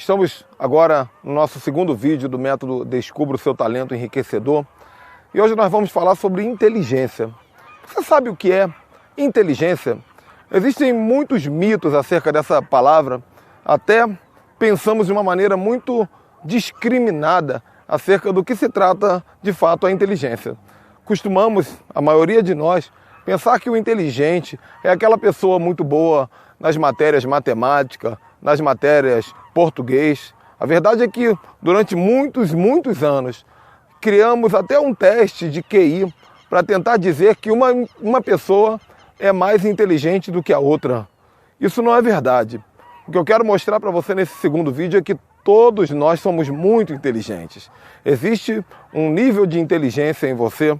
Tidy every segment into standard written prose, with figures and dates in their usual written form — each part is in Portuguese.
Estamos agora no nosso segundo vídeo do método Descubra o Seu Talento Enriquecedor. E hoje nós vamos falar sobre inteligência. Você sabe o que é inteligência? Existem muitos mitos acerca dessa palavra. Até pensamos de uma maneira muito discriminada acerca do que se trata de fato a inteligência. Costumamos, a maioria de nós, pensar que o inteligente é aquela pessoa muito boa nas matérias matemática, nas matérias português. A verdade é que durante muitos anos criamos até um teste de QI para tentar dizer que uma pessoa é mais inteligente do que a outra. Isso não é verdade. O que eu quero mostrar para você nesse segundo vídeo é que todos nós somos muito inteligentes. Existe um nível de inteligência em você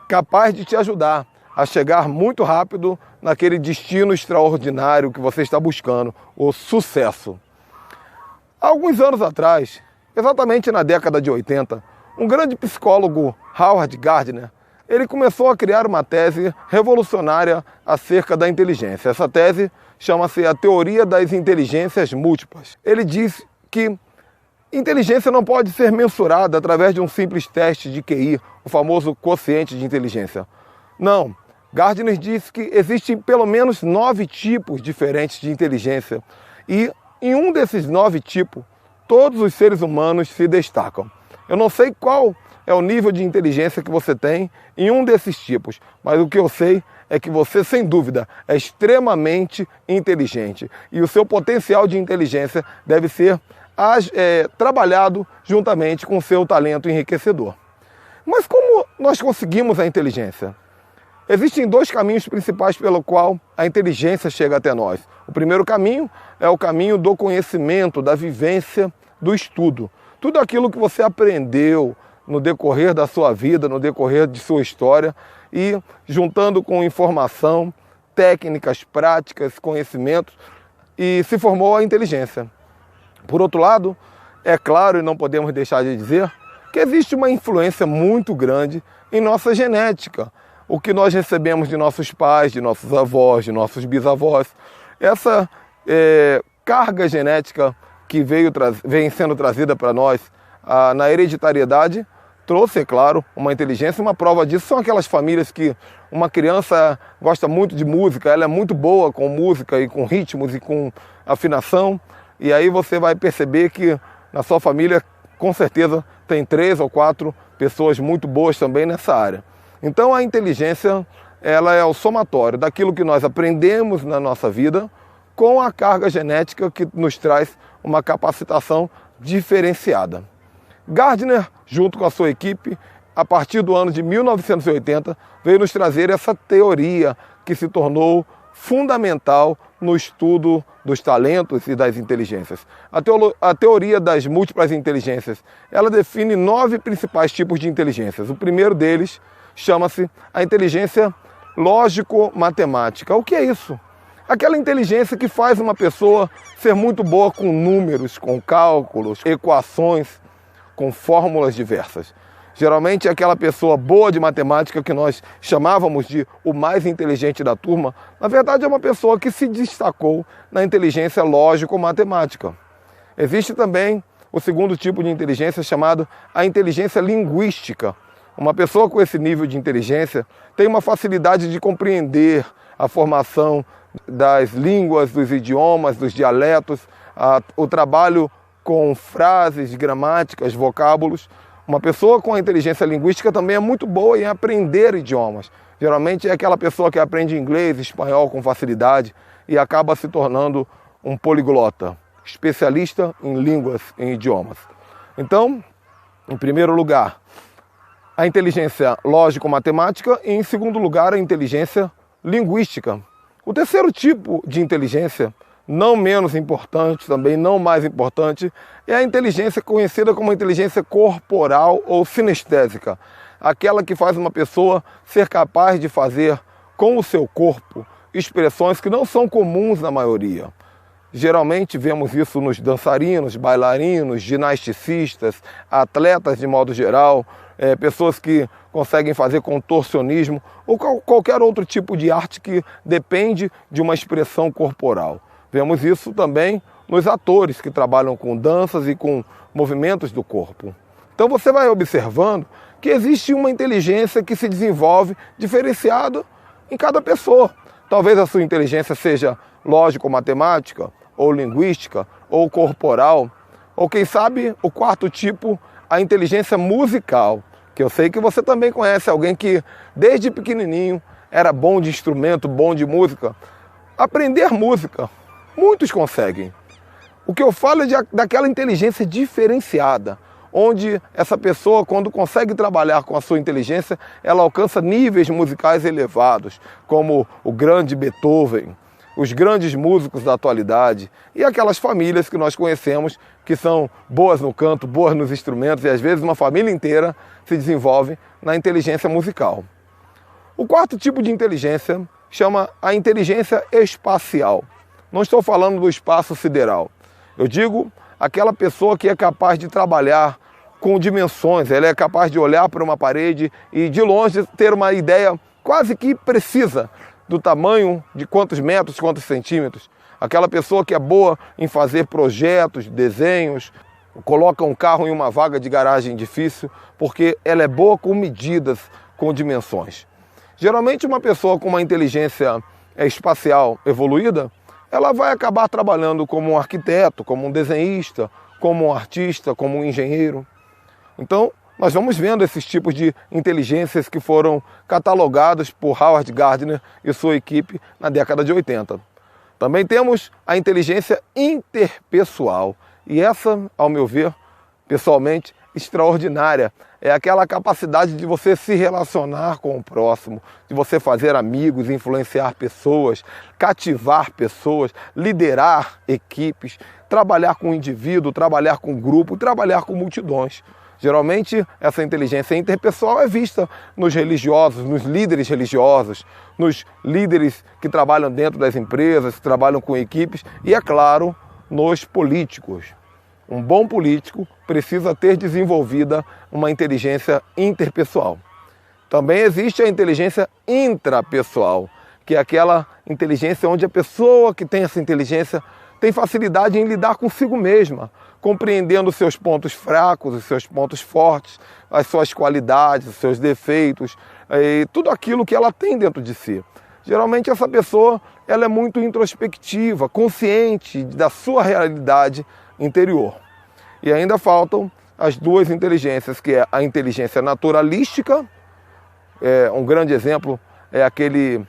capaz de te ajudar a chegar muito rápido naquele destino extraordinário que você está buscando, o sucesso. Há alguns anos atrás, exatamente na década de 80, um grande psicólogo, Howard Gardner, ele começou a criar uma tese revolucionária acerca da inteligência. Essa tese chama-se a teoria das inteligências múltiplas. Ele diz que inteligência não pode ser mensurada através de um simples teste de QI, o famoso quociente de inteligência. Não. Gardner diz que existem pelo menos 9 tipos diferentes de inteligência e em um desses 9 tipos, todos os seres humanos se destacam. Eu não sei qual é o nível de inteligência que você tem em um desses tipos, mas o que eu sei é que você, sem dúvida, é extremamente inteligente e o seu potencial de inteligência deve ser trabalhado juntamente com o seu talento enriquecedor. Mas como nós conseguimos a inteligência? Existem 2 caminhos principais pelo qual a inteligência chega até nós. O primeiro caminho é o caminho do conhecimento, da vivência, do estudo. Tudo aquilo que você aprendeu no decorrer da sua vida, no decorrer de sua história, e juntando com informação, técnicas, práticas, conhecimentos, e se formou a inteligência. Por outro lado, é claro, e não podemos deixar de dizer, que existe uma influência muito grande em nossa genética. O que nós recebemos de nossos pais, de nossos avós, de nossos bisavós. Essa carga genética que vem sendo trazida para nós na hereditariedade trouxe, é claro, uma inteligência. Uma prova disso são aquelas famílias que uma criança gosta muito de música, ela é muito boa com música e com ritmos e com afinação. E aí você vai perceber que na sua família, com certeza, tem 3 ou 4 pessoas muito boas também nessa área. Então a inteligência, ela é o somatório daquilo que nós aprendemos na nossa vida com a carga genética que nos traz uma capacitação diferenciada. Gardner, junto com a sua equipe, a partir do ano de 1980, veio nos trazer essa teoria que se tornou fundamental no estudo dos talentos e das inteligências. A teoria das múltiplas inteligências, ela define 9 principais tipos de inteligências. O primeiro deles chama-se a inteligência lógico-matemática. O que é isso? Aquela inteligência que faz uma pessoa ser muito boa com números, com cálculos, equações, com fórmulas diversas. Geralmente aquela pessoa boa de matemática que nós chamávamos de o mais inteligente da turma, na verdade é uma pessoa que se destacou na inteligência lógico-matemática. Existe também o segundo tipo de inteligência chamado a inteligência linguística. Uma pessoa com esse nível de inteligência tem uma facilidade de compreender a formação das línguas, dos idiomas, dos dialetos, o trabalho com frases, gramáticas, vocábulos. Uma pessoa com a inteligência linguística também é muito boa em aprender idiomas. Geralmente é aquela pessoa que aprende inglês, espanhol com facilidade e acaba se tornando um poliglota, especialista em línguas, em idiomas. Então, em primeiro lugar, a inteligência lógico-matemática e, em segundo lugar, a inteligência linguística. O terceiro tipo de inteligência, não menos importante, também não mais importante, é a inteligência conhecida como inteligência corporal ou sinestésica. Aquela que faz uma pessoa ser capaz de fazer com o seu corpo expressões que não são comuns na maioria. Geralmente vemos isso nos dançarinos, bailarinos, ginasticistas, atletas de modo geral, pessoas que conseguem fazer contorcionismo ou qualquer outro tipo de arte que depende de uma expressão corporal. Vemos isso também nos atores que trabalham com danças e com movimentos do corpo. Então você vai observando que existe uma inteligência que se desenvolve diferenciada em cada pessoa. Talvez a sua inteligência seja lógico-matemática, ou linguística, ou corporal, ou quem sabe o quarto tipo, a inteligência musical, que eu sei que você também conhece alguém que desde pequenininho era bom de instrumento, bom de música. Aprender música, muitos conseguem. O que eu falo é daquela inteligência diferenciada, onde essa pessoa, quando consegue trabalhar com a sua inteligência, ela alcança níveis musicais elevados, como o grande Beethoven, os grandes músicos da atualidade e aquelas famílias que nós conhecemos que são boas no canto, boas nos instrumentos e às vezes uma família inteira se desenvolve na inteligência musical. O quarto tipo de inteligência chama a inteligência espacial. Não estou falando do espaço sideral. Eu digo aquela pessoa que é capaz de trabalhar com dimensões, ela é capaz de olhar para uma parede e de longe ter uma ideia quase que precisa do tamanho, de quantos metros, quantos centímetros. Aquela pessoa que é boa em fazer projetos, desenhos, coloca um carro em uma vaga de garagem difícil, porque ela é boa com medidas, com dimensões. Geralmente uma pessoa com uma inteligência espacial evoluída, ela vai acabar trabalhando como um arquiteto, como um desenhista, como um artista, como um engenheiro. Então, nós vamos vendo esses tipos de inteligências que foram catalogados por Howard Gardner e sua equipe na década de 80. Também temos a inteligência interpessoal. E essa, ao meu ver, pessoalmente, extraordinária. É aquela capacidade de você se relacionar com o próximo, de você fazer amigos, influenciar pessoas, cativar pessoas, liderar equipes, trabalhar com o indivíduo, trabalhar com o grupo, trabalhar com multidões. Geralmente, essa inteligência interpessoal é vista nos religiosos, nos líderes religiosos, nos líderes que trabalham dentro das empresas, que trabalham com equipes e, é claro, nos políticos. Um bom político precisa ter desenvolvida uma inteligência interpessoal. Também existe a inteligência intrapessoal, que é aquela inteligência onde a pessoa que tem essa inteligência tem facilidade em lidar consigo mesma, compreendendo os seus pontos fracos, os seus pontos fortes, as suas qualidades, os seus defeitos, e tudo aquilo que ela tem dentro de si. Geralmente essa pessoa ela é muito introspectiva, consciente da sua realidade interior. E ainda faltam as duas inteligências, que é a inteligência naturalística. Um grande exemplo é aquele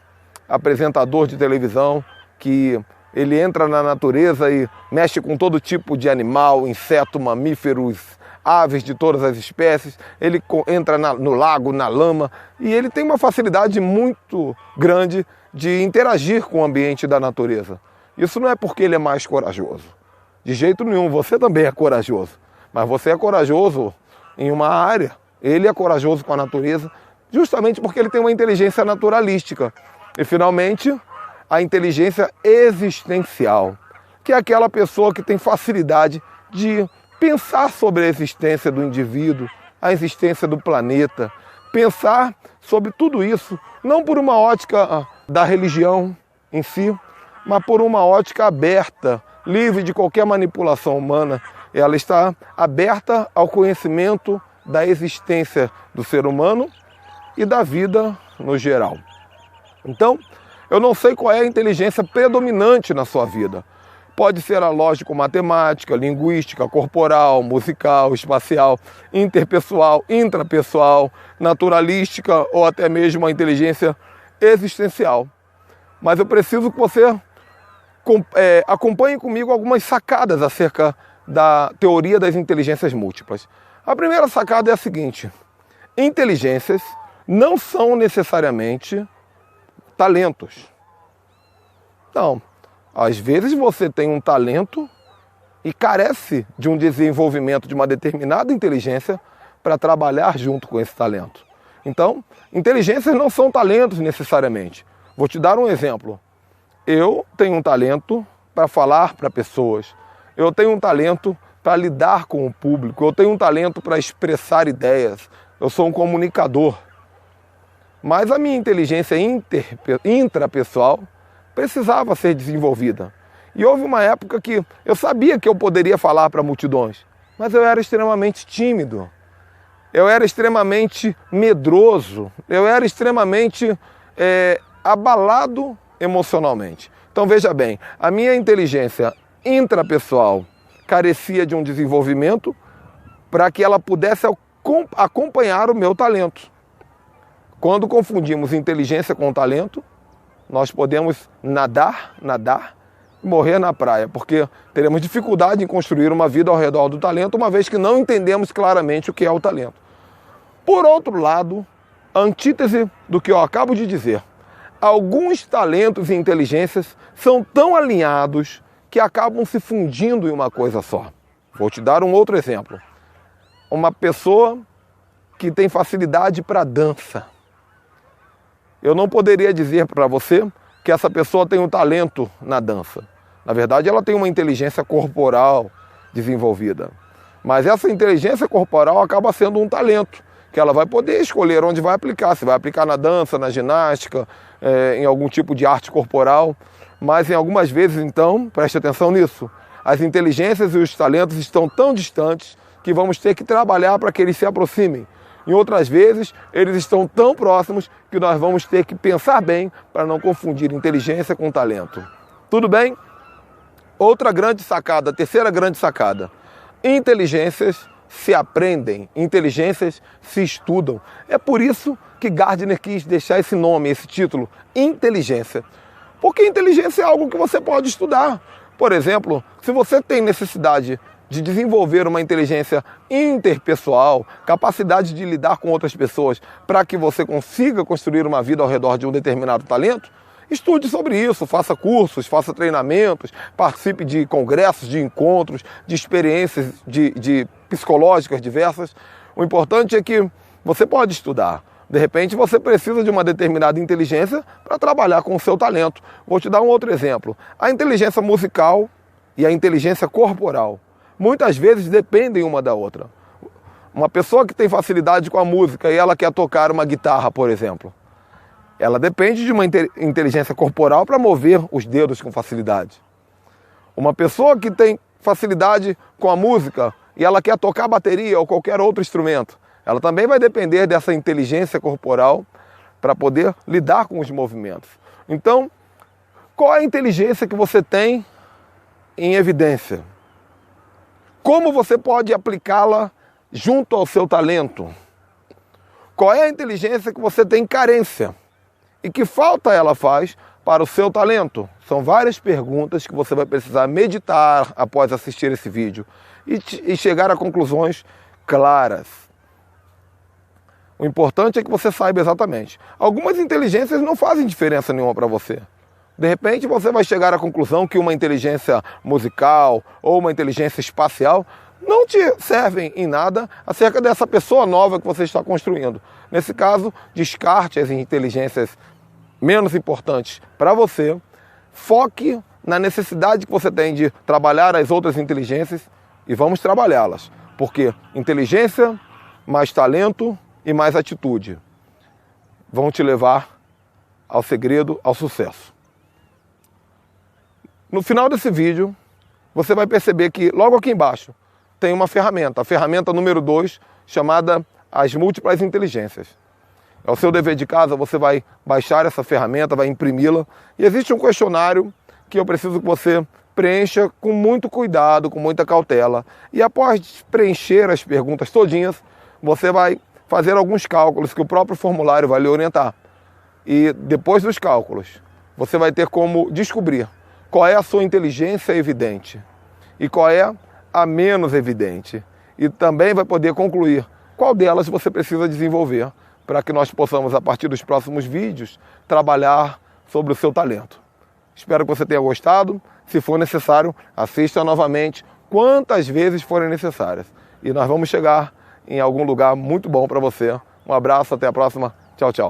apresentador de televisão que ele entra na natureza e mexe com todo tipo de animal, inseto, mamíferos, aves de todas as espécies. Ele entra no lago, na lama, e ele tem uma facilidade muito grande de interagir com o ambiente da natureza. Isso não é porque ele é mais corajoso. De jeito nenhum, você também é corajoso. Mas você é corajoso em uma área, ele é corajoso com a natureza, justamente porque ele tem uma inteligência naturalística. E, finalmente, a inteligência existencial, que é aquela pessoa que tem facilidade de pensar sobre a existência do indivíduo, a existência do planeta, pensar sobre tudo isso, não por uma ótica da religião em si, mas por uma ótica aberta, livre de qualquer manipulação humana. Ela está aberta ao conhecimento da existência do ser humano e da vida no geral. Então, eu não sei qual é a inteligência predominante na sua vida. Pode ser a lógico-matemática, linguística, corporal, musical, espacial, interpessoal, intrapessoal, naturalística ou até mesmo a inteligência existencial. Mas eu preciso que você acompanhe comigo algumas sacadas acerca da teoria das inteligências múltiplas. A primeira sacada é a seguinte: inteligências não são necessariamente talentos. Não. Às vezes você tem um talento e carece de um desenvolvimento de uma determinada inteligência para trabalhar junto com esse talento. Então, inteligências não são talentos necessariamente. Vou te dar um exemplo. Eu tenho um talento para falar para pessoas. Eu tenho um talento para lidar com o público. Eu tenho um talento para expressar ideias. Eu sou um comunicador. Mas a minha inteligência intrapessoal precisava ser desenvolvida. E houve uma época que eu sabia que eu poderia falar para multidões, mas eu era extremamente tímido, eu era extremamente medroso, eu era extremamente abalado emocionalmente. Então veja bem, a minha inteligência intrapessoal carecia de um desenvolvimento para que ela pudesse acompanhar o meu talento. Quando confundimos inteligência com talento, nós podemos nadar e morrer na praia, porque teremos dificuldade em construir uma vida ao redor do talento, uma vez que não entendemos claramente o que é o talento. Por outro lado, a antítese do que eu acabo de dizer, alguns talentos e inteligências são tão alinhados que acabam se fundindo em uma coisa só. Vou te dar um outro exemplo. Uma pessoa que tem facilidade para dança. Eu não poderia dizer para você que essa pessoa tem um talento na dança. Na verdade, ela tem uma inteligência corporal desenvolvida. Mas essa inteligência corporal acaba sendo um talento, que ela vai poder escolher onde vai aplicar. Se vai aplicar na dança, na ginástica, em algum tipo de arte corporal. Mas em algumas vezes, então, preste atenção nisso, as inteligências e os talentos estão tão distantes que vamos ter que trabalhar para que eles se aproximem. Em outras vezes, eles estão tão próximos que nós vamos ter que pensar bem para não confundir inteligência com talento. Tudo bem? Outra grande sacada, terceira grande sacada. Inteligências se aprendem, inteligências se estudam. É por isso que Gardner quis deixar esse nome, esse título, inteligência. Porque inteligência é algo que você pode estudar. Por exemplo, se você tem necessidade de desenvolver uma inteligência interpessoal, capacidade de lidar com outras pessoas para que você consiga construir uma vida ao redor de um determinado talento, estude sobre isso, faça cursos, faça treinamentos, participe de congressos, de encontros, de experiências de psicológicas diversas. O importante é que você pode estudar. De repente você precisa de uma determinada inteligência para trabalhar com o seu talento. Vou te dar um outro exemplo. A inteligência musical e a inteligência corporal muitas vezes dependem uma da outra. Uma pessoa que tem facilidade com a música e ela quer tocar uma guitarra, por exemplo, ela depende de uma inteligência corporal para mover os dedos com facilidade. Uma pessoa que tem facilidade com a música e ela quer tocar bateria ou qualquer outro instrumento, ela também vai depender dessa inteligência corporal para poder lidar com os movimentos. Então, qual é a inteligência que você tem em evidência? Como você pode aplicá-la junto ao seu talento? Qual é a inteligência que você tem carência? E que falta ela faz para o seu talento? São várias perguntas que você vai precisar meditar após assistir esse vídeo e chegar a conclusões claras. O importante é que você saiba exatamente. Algumas inteligências não fazem diferença nenhuma para você. De repente você vai chegar à conclusão que uma inteligência musical ou uma inteligência espacial não te servem em nada acerca dessa pessoa nova que você está construindo. Nesse caso, descarte as inteligências menos importantes para você, foque na necessidade que você tem de trabalhar as outras inteligências e vamos trabalhá-las. Porque inteligência, mais talento e mais atitude vão te levar ao segredo, ao sucesso. No final desse vídeo, você vai perceber que logo aqui embaixo tem uma ferramenta, a ferramenta número 2, chamada as múltiplas inteligências. É o seu dever de casa, você vai baixar essa ferramenta, vai imprimi-la. E existe um questionário que eu preciso que você preencha com muito cuidado, com muita cautela. E após preencher as perguntas todinhas, você vai fazer alguns cálculos que o próprio formulário vai lhe orientar. E depois dos cálculos, você vai ter como descobrir qual é a sua inteligência evidente e qual é a menos evidente. E também vai poder concluir qual delas você precisa desenvolver para que nós possamos, a partir dos próximos vídeos, trabalhar sobre o seu talento. Espero que você tenha gostado. Se for necessário, assista novamente quantas vezes forem necessárias. E nós vamos chegar em algum lugar muito bom para você. Um abraço, até a próxima. Tchau, tchau.